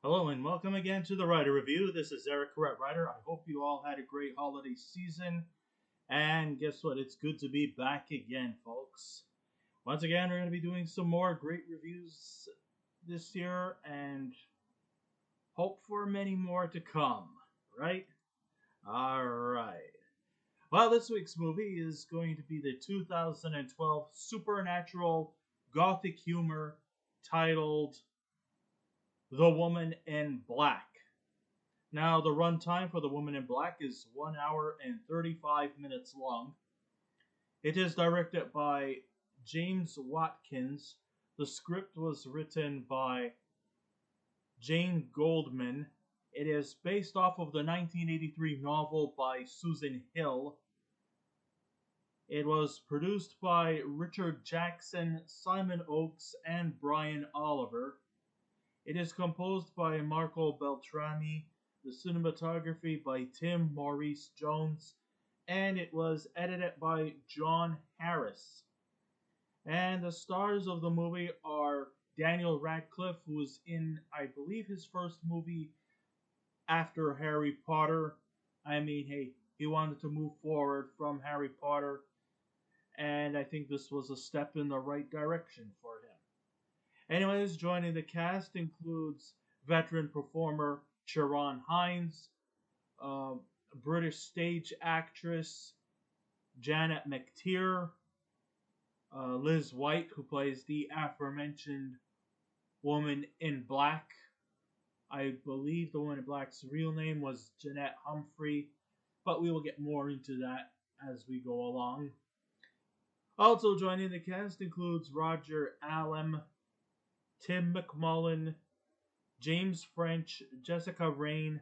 Hello and welcome again to the Writer Review. This is Eric Correct Writer. I hope you all had a great holiday season. And guess what? It's good to be back again, folks. Once again, we're going to be doing some more great reviews this year and hope for many more to come, right? Alright. Well, this week's movie is going to be the 2012 supernatural Gothic humor titled The Woman in Black. Now, the runtime for The Woman in Black is 1 hour and 35 minutes long. It is directed by James Watkins. The script was written by Jane Goldman. It is based off of the 1983 novel by Susan Hill. It was produced by Richard Jackson, Simon Oakes, and Brian Oliver. It is composed by Marco Beltrami, the cinematography by Tim Maurice Jones, and it was edited by John Harris. And the stars of the movie are Daniel Radcliffe, who was in, I believe, his first movie after Harry Potter. I mean, hey, he wanted to move forward from Harry Potter, and I think this was a step in the right direction for him. Anyways, joining the cast includes veteran performer Ciaran Hinds, British stage actress Janet McTeer, Liz White, who plays the aforementioned Woman in Black. I believe the Woman in Black's real name was Jeanette Humphrey, but we will get more into that as we go along. Also joining the cast includes Roger Allam, Tim McMullan, James French, Jessica Raine,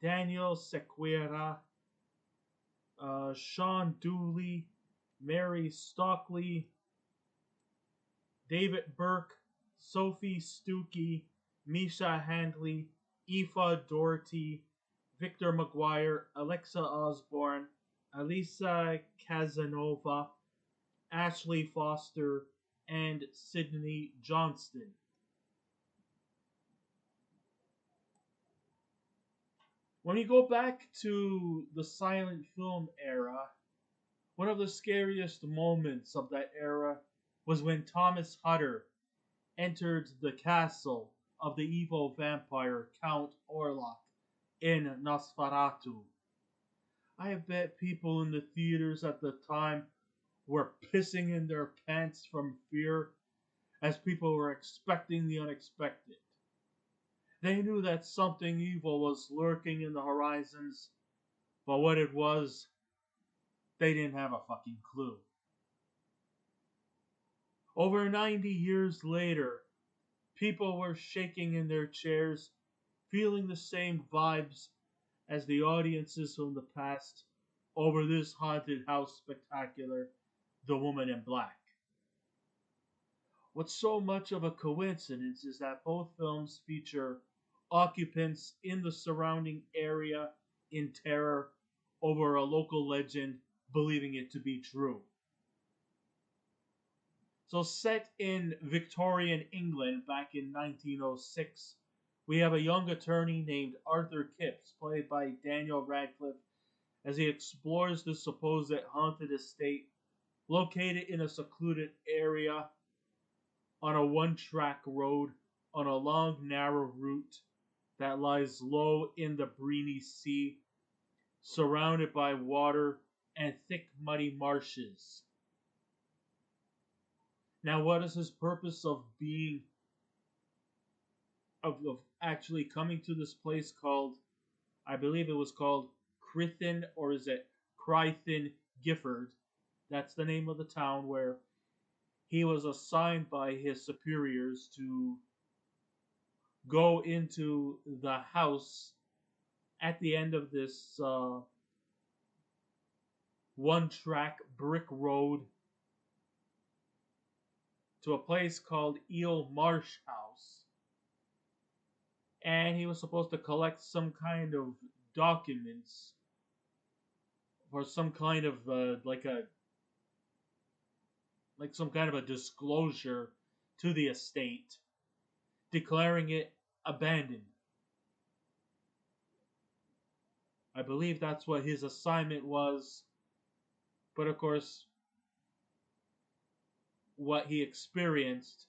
Daniel Cerqueira, Shaun Dooley, Mary Stockley, David Burke, Sophie Stuckey, Misha Handley, Aoife Doherty, Victor Maguire, Alexia Osborne, Alisa Khazanova, Ashley Foster, and Sidney Johnston. When you go back to the silent film era, one of the scariest moments of that era was when Thomas Hutter entered the castle of the evil vampire Count Orlok in Nosferatu. I bet people in the theaters at the time were pissing in their pants from fear as people were expecting the unexpected. They knew that something evil was lurking in the horizons, but what it was, they didn't have a fucking clue. Over 90 years later, people were shaking in their chairs, feeling the same vibes as the audiences from the past over this haunted house spectacular, The Woman in Black. What's so much of a coincidence is that both films feature occupants in the surrounding area in terror over a local legend believing it to be true. So, set in Victorian England back in 1906, we have a young attorney named Arthur Kipps, played by Daniel Radcliffe, as he explores the supposed haunted estate located in a secluded area on a one-track road on a long, narrow route that lies low in the briny sea, surrounded by water and thick, muddy marshes. Now, what is his purpose of being, of actually coming to this place called, I believe it was called Crithin, or is it Crythin Gifford? That's the name of the town where he was assigned by his superiors to go into the house at the end of this one-track brick road to a place called Eel Marsh House. And he was supposed to collect some kind of documents or some kind of like some kind of a disclosure to the estate, declaring it abandoned I believe that's what his assignment was. But of course, what he experienced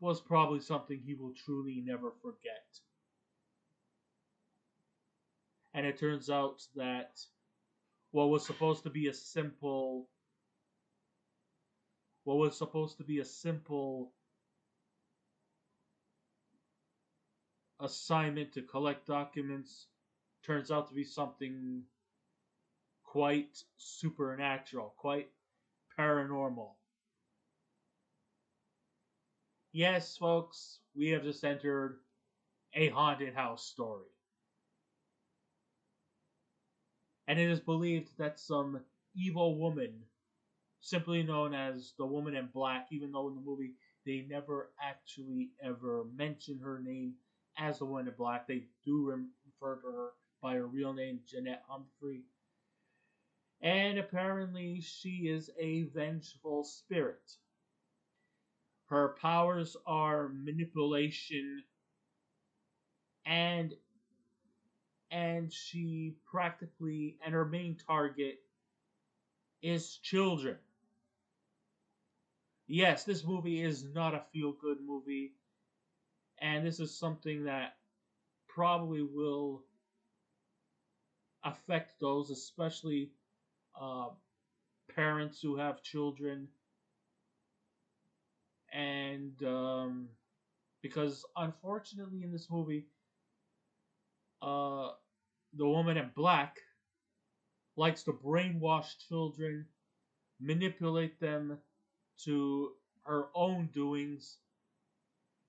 was probably something he will truly never forget. And it turns out that what was supposed to be a simple assignment to collect documents turns out to be something quite supernatural, quite paranormal. Yes, folks, we have just entered a haunted house story. And it is believed that some evil woman, simply known as the Woman in Black, even though in the movie they never actually ever mention her name as the Woman in Black, they do refer to her by her real name, Jeanette Humphrey. And apparently she is a vengeful spirit. Her powers are manipulation and she practically, and her main target is children. Yes, this movie is not a feel-good movie, and this is something that probably will affect those, especially uh, parents who have children, and because unfortunately in this movie, uh, the Woman in Black likes to brainwash children, manipulate them to her own doings,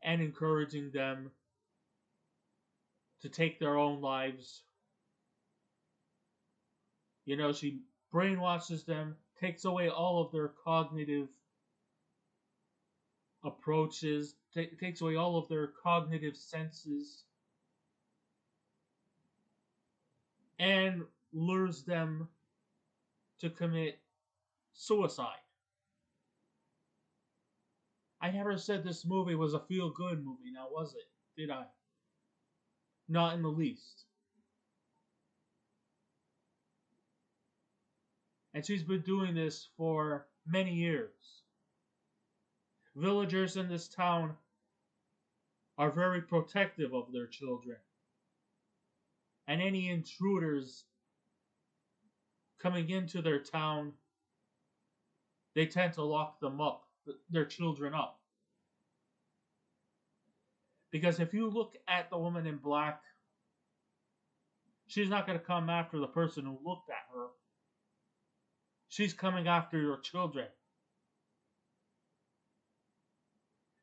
and encouraging them to take their own lives. You know, she brainwashes them, takes away all of their cognitive approaches, takes away all of their cognitive senses, and lures them to commit suicide. I never said this movie was a feel-good movie, now was it? Did I? Not in the least. And she's been doing this for many years. Villagers in this town are very protective of their children. And any intruders coming into their town, they tend to lock them up, their children up. Because if you look at the Woman in Black, she's not going to come after the person who looked at her. She's coming after your children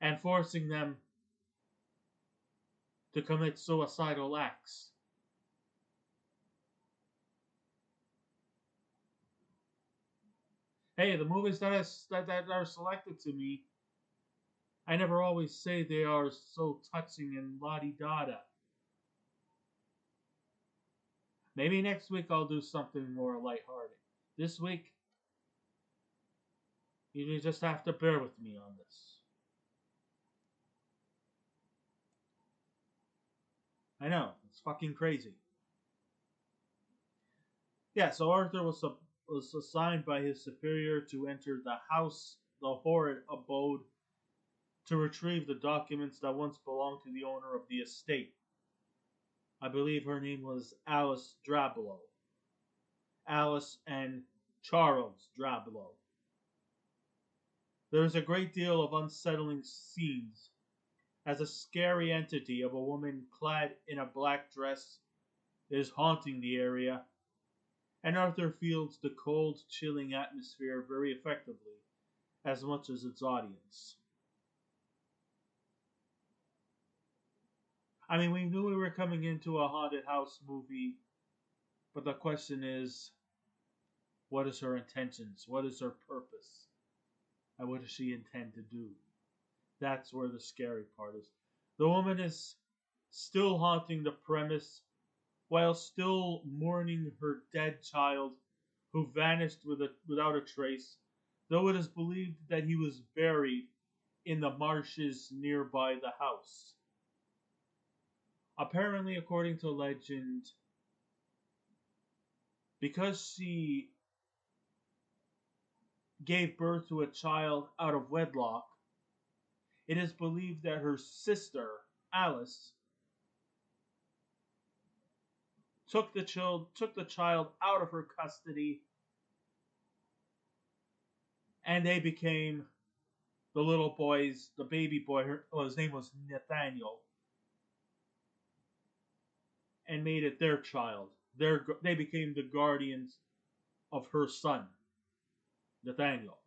and forcing them to commit suicidal acts. Hey, the movies that are selected to me, I never always say they are so touching and la-di-da-da. Maybe next week I'll do something more lighthearted. This week, you just have to bear with me on this. I know, it's fucking crazy. Yeah, so Arthur was assigned by his superior to enter the house, the horrid abode, to retrieve the documents that once belonged to the owner of the estate. I believe her name was Alice Drablow. Alice and Charles Drablow. There is a great deal of unsettling scenes as a scary entity of a woman clad in a black dress is haunting the area, and Arthur feels the cold, chilling atmosphere very effectively, as much as its audience. I mean, we knew we were coming into a haunted house movie, but the question is, what is her intentions? What is her purpose? And what does she intend to do? That's where the scary part is. The woman is still haunting the premise while still mourning her dead child who vanished without a trace, though it is believed that he was buried in the marshes nearby the house. Apparently, according to legend, because she gave birth to a child out of wedlock, it is believed that her sister, Alice, took the child out of her custody, and they became the baby boy. His name was Nathaniel, and made it their child. They became the guardians of her son, Nathaniel.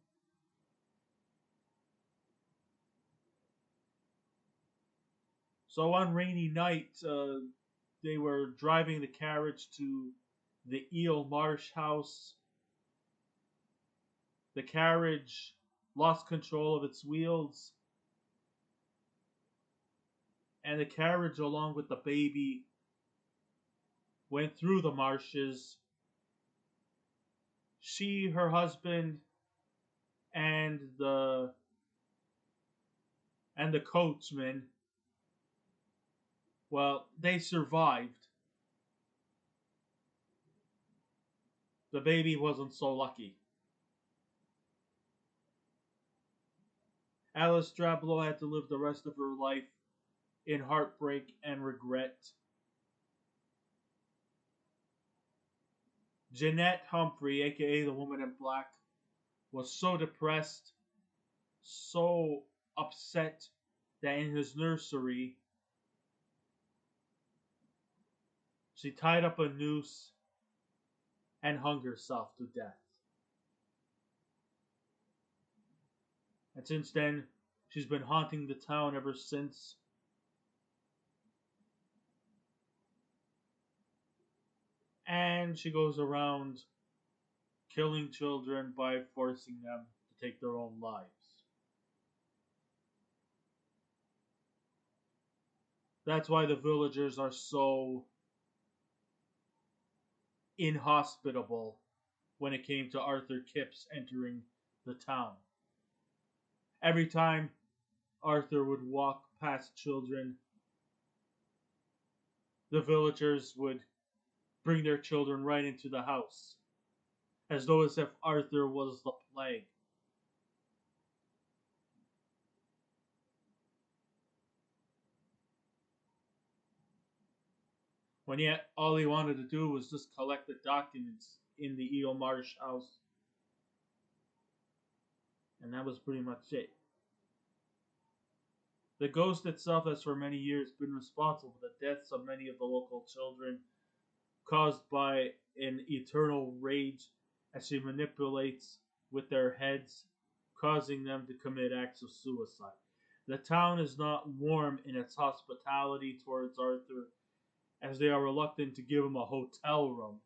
So one rainy night, they were driving the carriage to the Eel Marsh house. The carriage lost control of its wheels, and the carriage, along with the baby, went through the marshes. She, her husband, and the coachman, well, they survived. The baby wasn't so lucky. Alice Drablow had to live the rest of her life in heartbreak and regret. Jeanette Humphrey, aka the Woman in Black, was so depressed, so upset, that in his nursery, she tied up a noose and hung herself to death. And since then, she's been haunting the town ever since. And she goes around killing children by forcing them to take their own lives. That's why the villagers are so inhospitable when it came to Arthur Kipps entering the town. Every time Arthur would walk past children, the villagers would bring their children right into the house, as though as if Arthur was the plague. When yet all he wanted to do was just collect the documents in the Eel Marsh house. And that was pretty much it. The ghost itself has for many years been responsible for the deaths of many of the local children, caused by an eternal rage as she manipulates with their heads, causing them to commit acts of suicide. The town is not warm in its hospitality towards Arthur, as they are reluctant to give him a hotel room.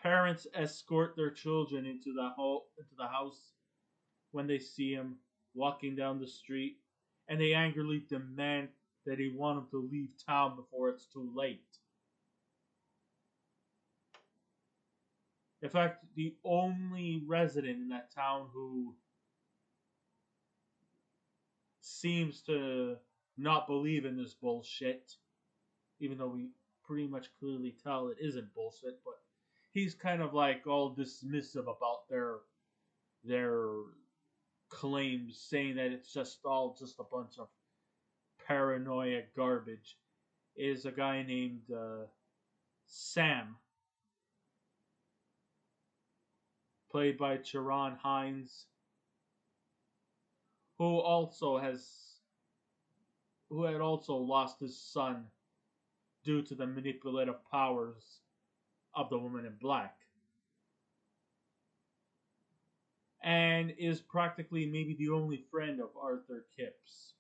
Parents escort their children into the house when they see him walking down the street, and they angrily demand that he want him to leave town before it's too late. In fact, the only resident in that town who seems to not believe in this bullshit, even though we pretty much clearly tell it isn't bullshit, but he's kind of like all dismissive about their claims, saying that it's just a bunch of paranoia garbage, is a guy named Sam, played by Ciaran Hinds, who had also lost his son due to the manipulative powers of the Woman in Black, and is practically maybe the only friend of Arthur Kipps.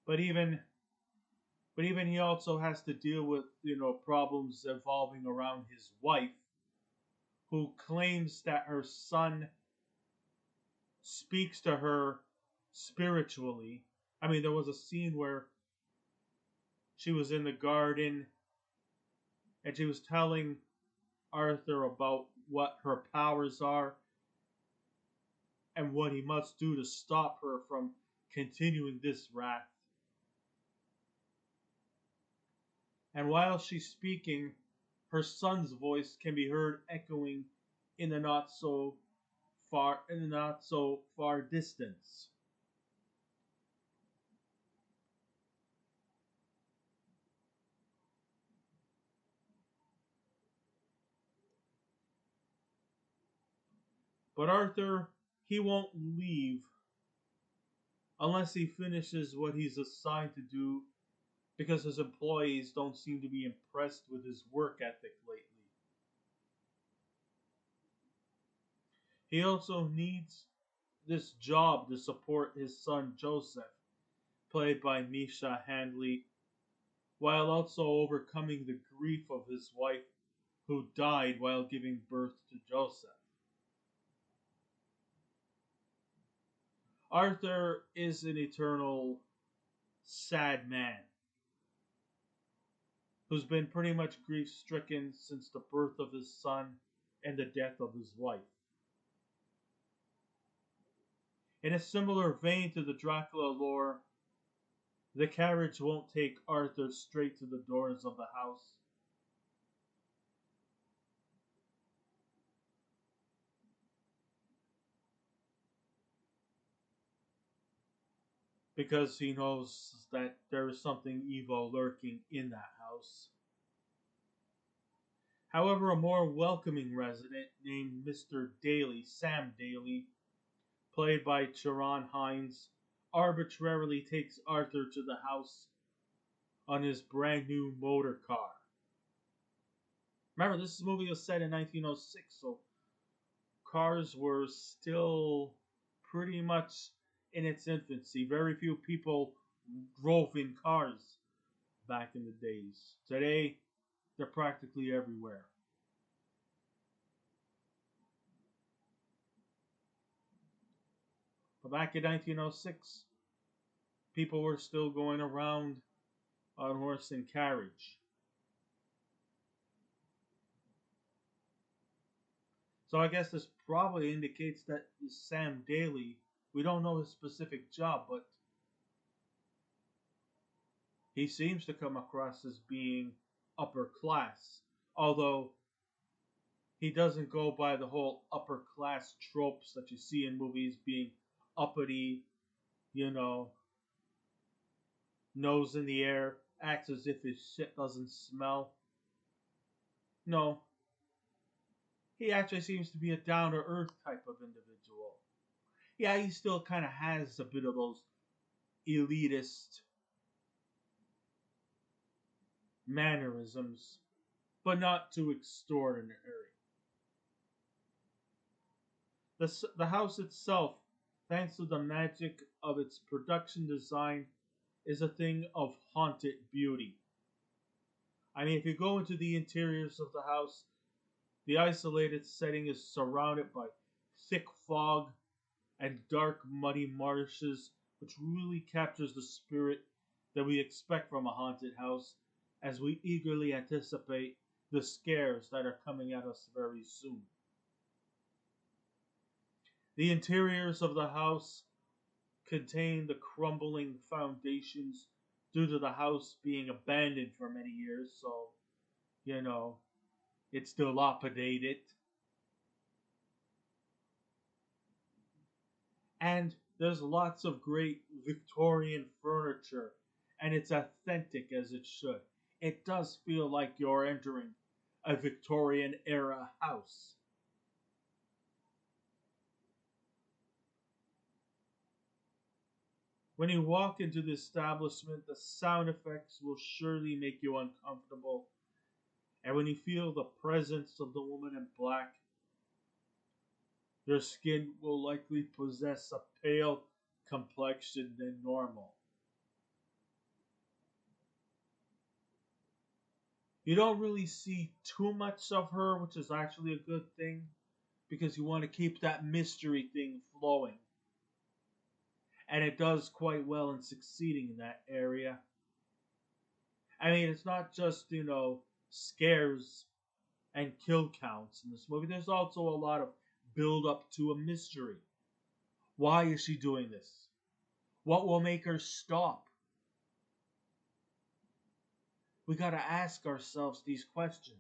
But even he also has to deal with, problems evolving around his wife, who claims that her son speaks to her spiritually. I mean, there was a scene where she was in the garden and she was telling Arthur about what her powers are and what he must do to stop her from continuing this wrath. And while she's speaking, her son's voice can be heard echoing in the not so far distance. But Arthur, he won't leave unless he finishes what he's assigned to do because his employees don't seem to be impressed with his work ethic lately. He also needs this job to support his son Joseph, played by Misha Handley, while also overcoming the grief of his wife who died while giving birth to Joseph. Arthur is an eternal sad man who's been pretty much grief stricken since the birth of his son and the death of his wife. In a similar vein to the Dracula lore, the carriage won't take Arthur straight to the doors of the house. Because he knows that there is something evil lurking in that house. However, a more welcoming resident named Mr. Daly, Sam Daly, played by Ciaran Hinds, arbitrarily takes Arthur to the house on his brand new motor car. Remember, this movie was set in 1906, so cars were still pretty much in its infancy. Very few people drove in cars back in the days. Today, they're practically everywhere. But back in 1906, people were still going around on horse and carriage. So I guess this probably indicates that Sam Daly, we don't know his specific job, but he seems to come across as being upper class. Although he doesn't go by the whole upper class tropes that you see in movies, being uppity, you know, nose in the air, acts as if his shit doesn't smell. No, he actually seems to be a down to earth type of individual. Yeah, he still kind of has a bit of those elitist mannerisms, but not too extraordinary. The house itself, thanks to the magic of its production design, is a thing of haunted beauty. I mean, if you go into the interiors of the house, the isolated setting is surrounded by thick fog and dark, muddy marshes, which really captures the spirit that we expect from a haunted house as we eagerly anticipate the scares that are coming at us very soon. The interiors of the house contain the crumbling foundations due to the house being abandoned for many years, so, you know, it's dilapidated. And there's lots of great Victorian furniture, and it's authentic as it should. It does feel like you're entering a Victorian era house. When you walk into the establishment, the sound effects will surely make you uncomfortable. And when you feel the presence of the woman in black, your skin will likely possess a pale complexion than normal. You don't really see too much of her, which is actually a good thing, because you want to keep that mystery thing flowing. And it does quite well in succeeding in that area. I mean, it's not just, scares and kill counts in this movie. There's also a lot of build up to a mystery. Why is she doing this? What will make her stop? We gotta ask ourselves these questions.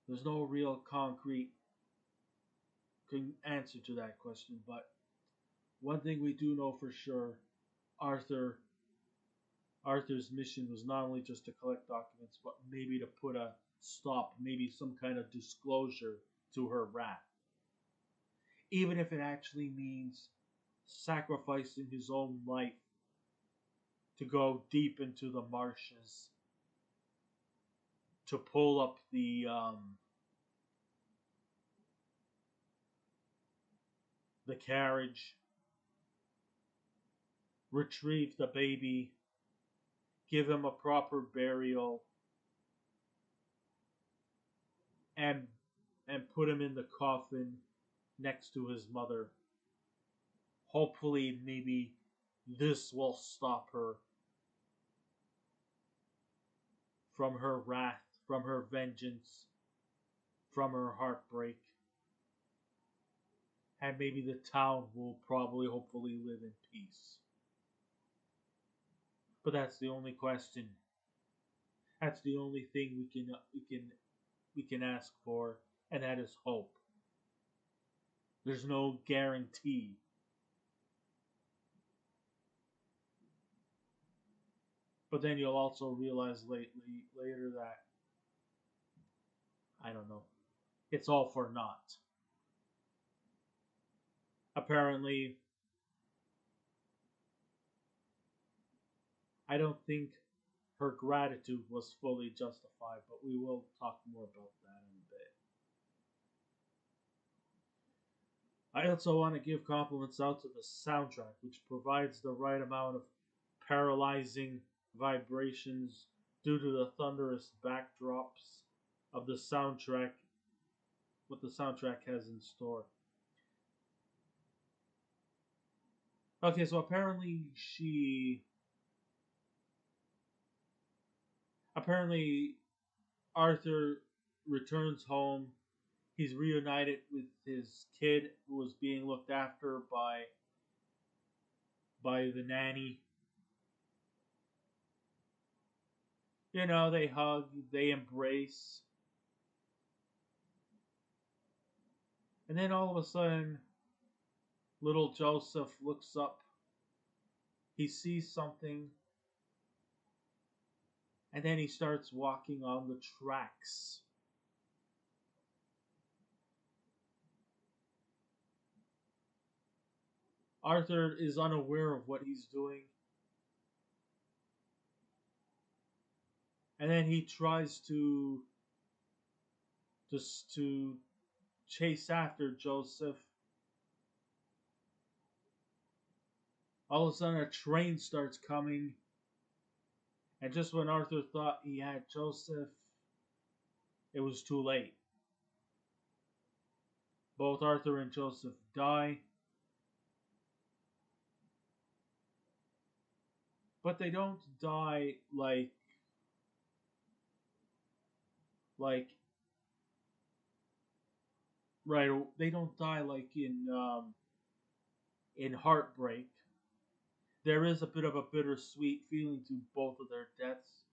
There's no real concrete answer to that question, but one thing we do know for sure, Arthur Arthur's mission was not only just to collect documents, but maybe to put a stop, maybe some kind of disclosure to her wrath. Even if it actually means sacrificing his own life to go deep into the marshes to pull up the carriage, retrieve the baby, give him a proper burial, and put him in the coffin next to his mother. Hopefully, maybe this will stop her from her wrath, from her vengeance, from her heartbreak. And maybe the town will probably, hopefully, live in peace. But that's the only question. That's the only thing we can ask for, and that is hope. There's no guarantee. But then you'll also realize later that, I don't know, it's all for naught. Apparently, I don't think her gratitude was fully justified, but we will talk more about that in a bit. I also want to give compliments out to the soundtrack, which provides the right amount of paralyzing vibrations due to the thunderous backdrops of the soundtrack, what the soundtrack has in store. Okay, so apparently Arthur returns home. He's reunited with his kid who was being looked after by the nanny. You know, they hug, they embrace. And then all of a sudden, little Joseph looks up. He sees something. And then he starts walking on the tracks. Arthur is unaware of what he's doing. And then he tries to chase after Joseph. All of a sudden a train starts coming. And just when Arthur thought he had Joseph, it was too late. Both Arthur and Joseph die. But they don't die like right. They don't die like in heartbreak. There is a bit of a bittersweet feeling to both of their deaths.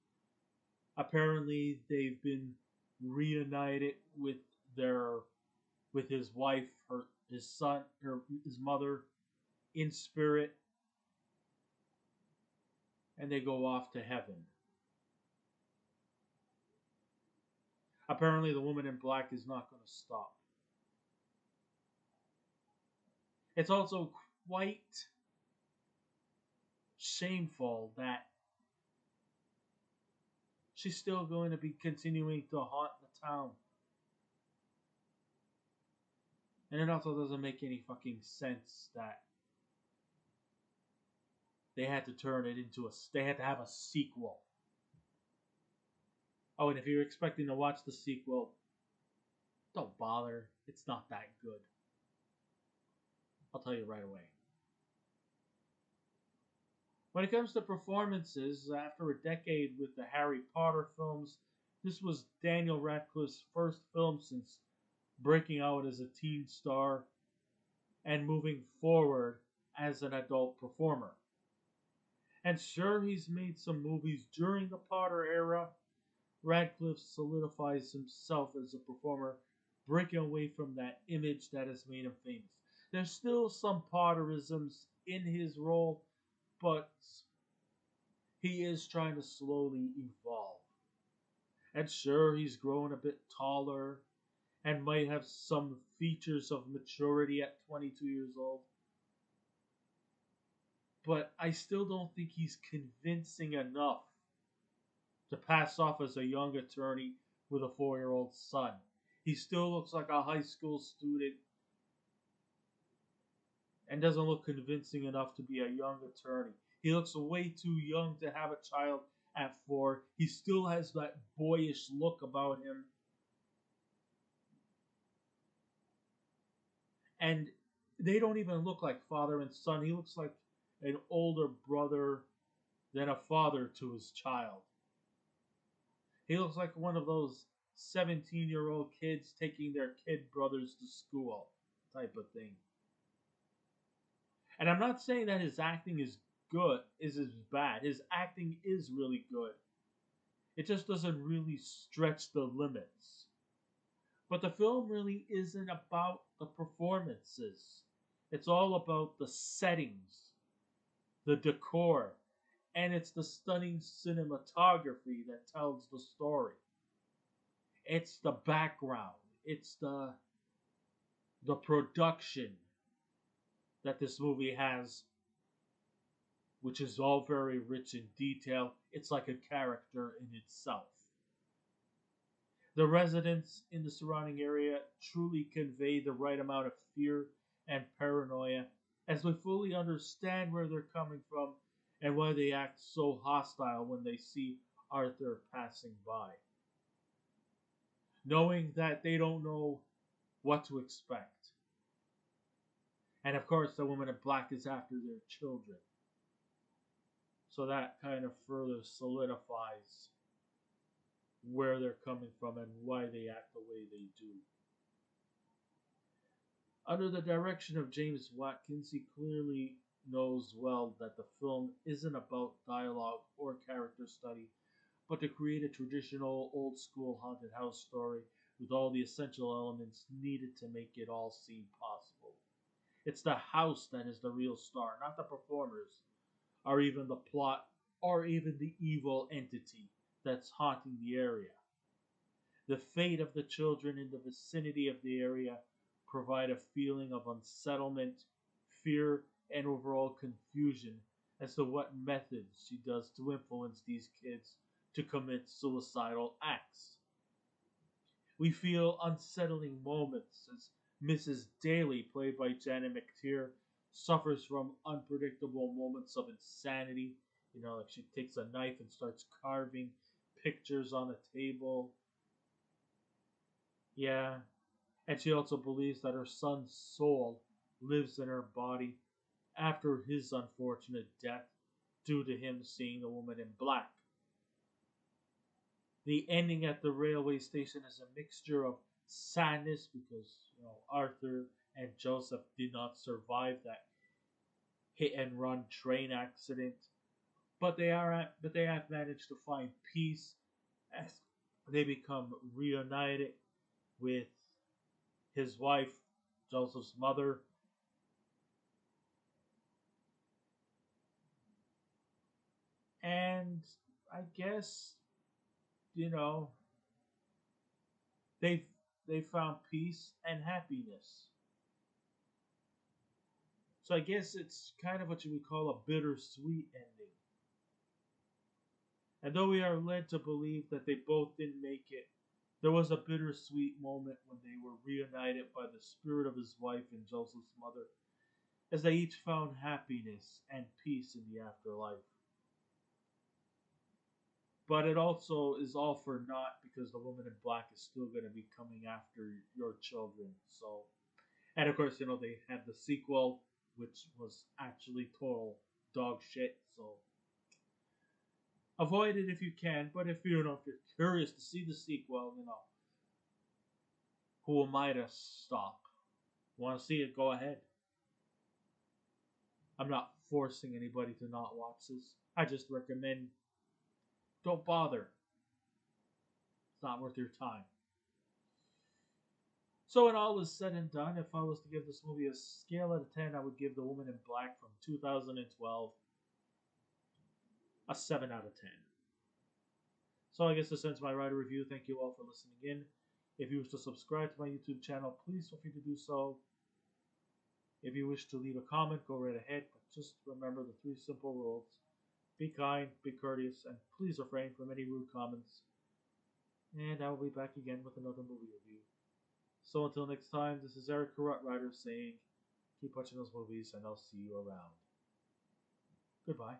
Apparently, they've been reunited with his wife, his son, his mother, in spirit, and they go off to heaven. Apparently, the woman in black is not going to stop. It's also quite shameful that she's still going to be continuing to haunt the town. And it also doesn't make any fucking sense that they had to turn it into they had to have a sequel. Oh, and if you're expecting to watch the sequel, don't bother. It's not that good. I'll tell you right away. When it comes to performances, after a decade with the Harry Potter films, this was Daniel Radcliffe's first film since breaking out as a teen star and moving forward as an adult performer. And sure, he's made some movies during the Potter era. Radcliffe solidifies himself as a performer, breaking away from that image that has made him famous. There's still some Potterisms in his role, but he is trying to slowly evolve. And sure, he's grown a bit taller and might have some features of maturity at 22 years old. But I still don't think he's convincing enough to pass off as a young attorney with a 4-year-old son. He still looks like a high school student and doesn't look convincing enough to be a young attorney. He looks way too young to have a child at 4. He still has that boyish look about him. And they don't even look like father and son. He looks like an older brother than a father to his child. He looks like one of those 17-year-old kids taking their kid brothers to school type of thing. And I'm not saying that his acting is good, is bad. His acting is really good. It just doesn't really stretch the limits. But the film really isn't about the performances. It's all about the settings, the decor, and it's the stunning cinematography that tells the story. It's the background. It's the production that this movie has, which is all very rich in detail. It's like a character in itself. The residents in the surrounding area truly convey the right amount of fear and paranoia as we fully understand where they're coming from and why they act so hostile when they see Arthur passing by. Knowing that they don't know what to expect. And of course, the woman in black is after their children. So that kind of further solidifies where they're coming from and why they act the way they do. Under the direction of James Watkins, he clearly knows well that the film isn't about dialogue or character study, but to create a traditional old school haunted house story with all the essential elements needed to make it all seem possible. It's the house that is the real star, not the performers, or even the plot, or even the evil entity that's haunting the area. The fate of the children in the vicinity of the area provide a feeling of unsettlement, fear, and overall confusion as to what methods she does to influence these kids to commit suicidal acts. We feel unsettling moments as Mrs. Daly, played by Janet McTeer, suffers from unpredictable moments of insanity. Like she takes a knife and starts carving pictures on a table. Yeah. And she also believes that her son's soul lives in her body after his unfortunate death due to him seeing the woman in black. The ending at the railway station is a mixture of sadness because Arthur and Joseph did not survive that hit and run train accident, but they have managed to find peace as they become reunited with his wife, Joseph's mother. And I guess, they they found peace and happiness. So I guess it's kind of what you would call a bittersweet ending. And though we are led to believe that they both didn't make it, there was a bittersweet moment when they were reunited by the spirit of his wife and Joseph's mother, as they each found happiness and peace in the afterlife. But it also is all for naught because the woman in black is still going to be coming after your children. So, and of course, they had the sequel, which was actually total dog shit. So, avoid it if you can. But if you're curious to see the sequel, who am I to stop? Want to see it? Go ahead. I'm not forcing anybody to not watch this. I just recommend don't bother. It's not worth your time. So when all is said and done, if I was to give this movie a scale out of 10, I would give The Woman in Black from 2012 a 7 out of 10. So I guess this ends my writer review. Thank you all for listening in. If you wish to subscribe to my YouTube channel, please feel free to do so. If you wish to leave a comment, go right ahead. But just remember the 3 simple rules. Be kind, be courteous, and please refrain from any rude comments. And I will be back again with another movie review. So until next time, this is Eric Corrupt Rider saying, keep watching those movies and I'll see you around. Goodbye.